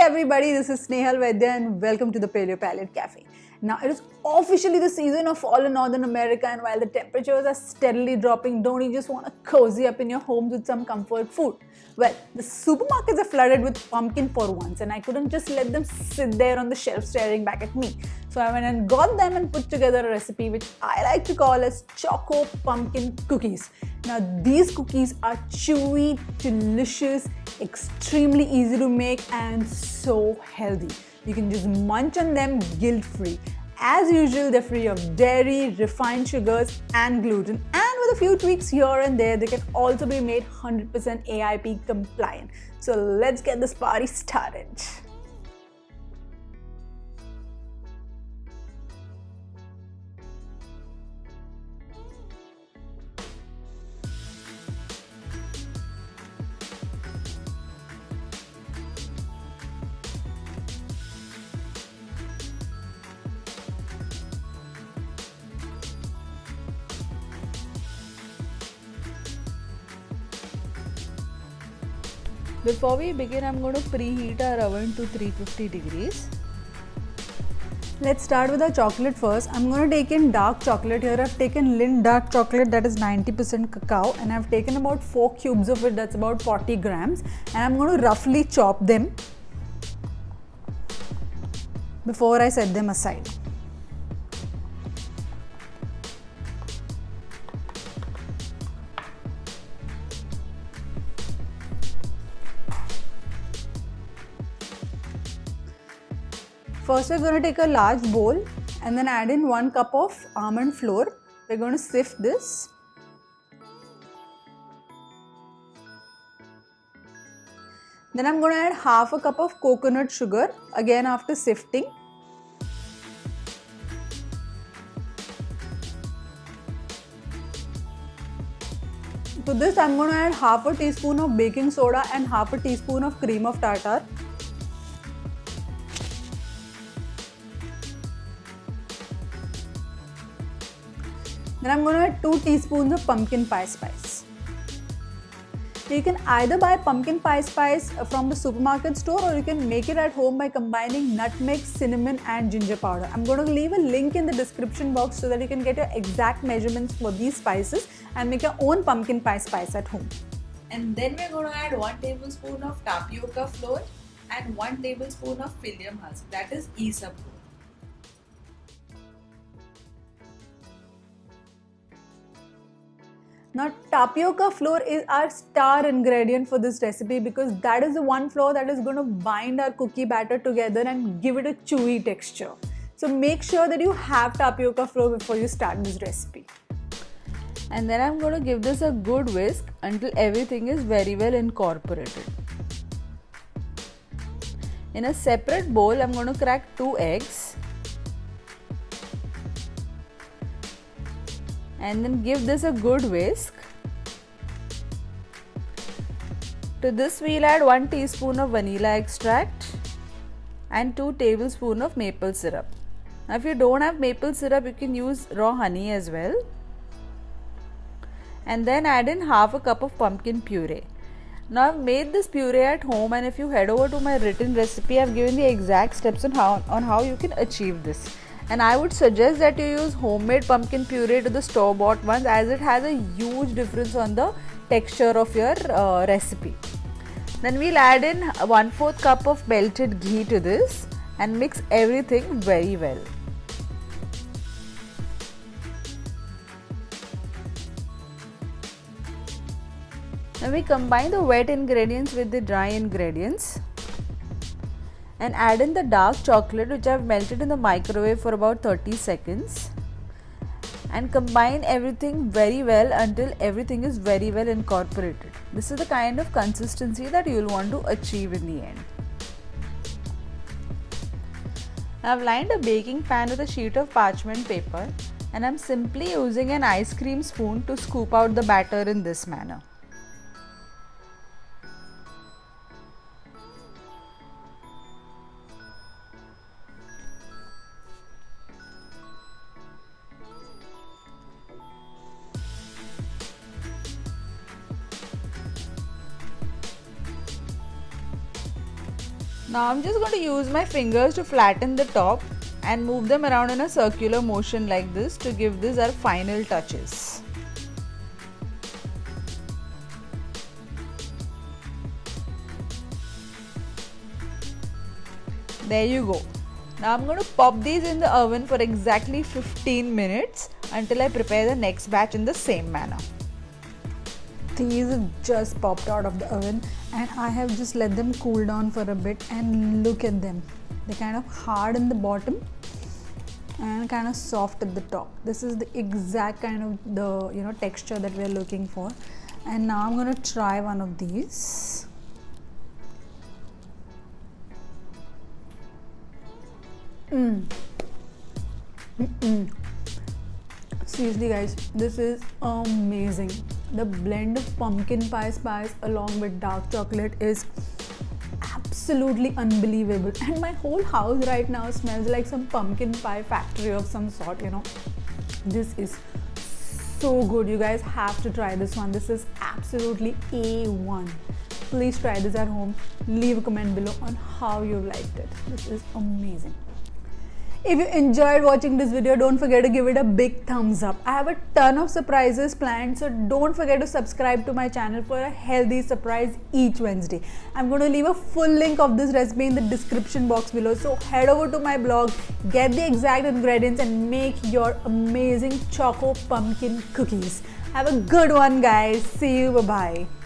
everybody, this is snehal.vaidya and welcome to the Paleo Palette Cafe. Now it is officially the season of fall in Northern America, and while the temperatures are steadily dropping, don't you just want to cozy up in your homes with some comfort food? Well, the supermarkets are flooded with pumpkin for once, and I couldn't just let them sit there on the shelf staring back at me. So I went and got them and put together a recipe which I like to call as Choco Pumpkin Cookies. Now these cookies are chewy, delicious, extremely easy to make and so healthy. You can just munch on them guilt-free. As usual, they're free of dairy, refined sugars and gluten, and with a few tweaks here and there, they can also be made 100% AIP compliant. So let's get this party started. Before we begin, I'm going to preheat our oven to 350 degrees. Let's start with our chocolate first. I'm going to take in dark chocolate here. I've taken Lindt dark chocolate, that is 90% cacao, and I've taken about 4 cubes of it, that's about 40 grams, and I'm going to roughly chop them before I set them aside. First, we're going to take a large bowl and then add in 1 cup of almond flour. We're going to sift this. Then I'm going to add half a cup of coconut sugar, again after sifting. To this, I'm going to add half a teaspoon of baking soda and half a teaspoon of cream of tartar. Then I'm going to add 2 teaspoons of pumpkin pie spice. You can either buy pumpkin pie spice from the supermarket store, or you can make it at home by combining nutmeg, cinnamon and ginger powder. I'm going to leave a link in the description box so that you can get your exact measurements for these spices and make your own pumpkin pie spice at home. And then we're going to add 1 tablespoon of tapioca flour and 1 tablespoon of psyllium husk, that is isabgol. Now tapioca flour is our star ingredient for this recipe because that is the one flour that is going to bind our cookie batter together and give it a chewy texture. So make sure that you have tapioca flour before you start this recipe. And then I'm going to give this a good whisk until everything is very well incorporated. In a separate bowl, I'm going to crack 2 eggs. And then give this a good whisk. To this we'll add 1 teaspoon of vanilla extract and 2 tablespoons of maple syrup. Now if you don't have maple syrup, you can use raw honey as well. And then add in half a cup of pumpkin puree. Now I've made this puree at home, and if you head over to my written recipe, I've given the exact steps on how you can achieve this. And I would suggest that you use homemade pumpkin puree to the store-bought ones, as it has a huge difference on the texture of your recipe. Then we'll add in 1/4 cup of melted ghee to this and mix everything very well. Now we combine the wet ingredients with the dry ingredients and add in the dark chocolate, which I've melted in the microwave for about 30 seconds, and combine everything very well until everything is very well incorporated. This is the kind of consistency that you'll want to achieve in the end. I've lined a baking pan with a sheet of parchment paper, and I'm simply using an ice cream spoon to scoop out the batter in this manner. Now I'm just going to use my fingers to flatten the top and move them around in a circular motion like this to give this our final touches. There you go. Now I'm going to pop these in the oven for exactly 15 minutes until I prepare the next batch in the same manner. These have just popped out of the oven and I have just let them cool down for a bit, and look at them. They're kind of hard in the bottom and kind of soft at the top. This is the exact kind of the texture that we're looking for. And now I'm going to try one of these. Seriously guys, this is amazing. The blend of pumpkin pie spice along with dark chocolate is absolutely unbelievable, and my whole house right now smells like some pumpkin pie factory of some sort. This is so good. You guys have to try this one. This is absolutely A1. Please try this at home. Leave a comment below on how you liked it. This is amazing. If you enjoyed watching this video, don't forget to give it a big thumbs up. I have a ton of surprises planned, so don't forget to subscribe to my channel for a healthy surprise each Wednesday. I'm going to leave a full link of this recipe in the description box below, so head over to my blog, get the exact ingredients and make your amazing Choco Pumpkin Cookies. Have a good one guys. See you. Bye-bye.